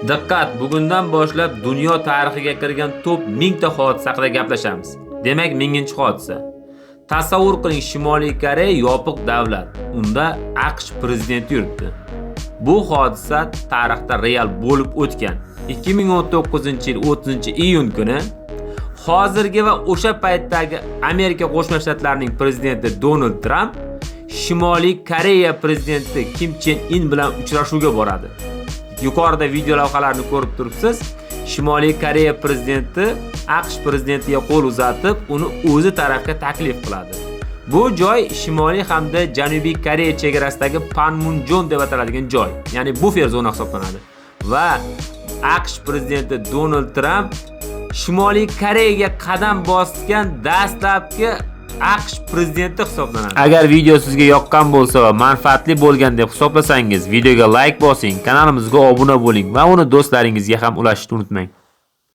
Diqqat, bugundan boshlab dunyo tarixiga kirgan top 1000 ta hodisa haqida gaplashamiz. Demak, 1000-hodisa. Tasavvur qiling, Shimoliy Koreya yopiq davlat. Unda AQSh prezidenti yuribdi. Bu hodisa tarixda real bo'lib o'tgan. 2019-yil 30-iyun kuni hozirgi va o'sha paytdagi Amerika Qo'shma Shtatlarining prezidenti Donald Trump Shimoliy Koreya prezidenti Kim Chen In bilan uchrashuvga boradi. Yuqorida video lavhalarni ko'rib turibsiz. Shimoliy Koreya prezidenti AQSh prezidentiga qo'l uzatib, uni o'zi tarafga taklif qiladi. Bu joy Shimoliy hamda Janubiy Koreya chegarasidagi Panmunjom deb ataladigan joy, ya'ni bufer zona hisoblanadi. Va AQSh prezidenti Donald Trump Shimoliy Koreyaga qadam bosgan dastlabki AQSh prezidenti hisoblanadi. Agar video sizga yoqqan bo'lsa va manfaatli bo'lgan deb hisoblasangiz, videoga like bosing, kanalimizga obuna bo'ling va uni do'stlaringizga ham ulashishni unutmang.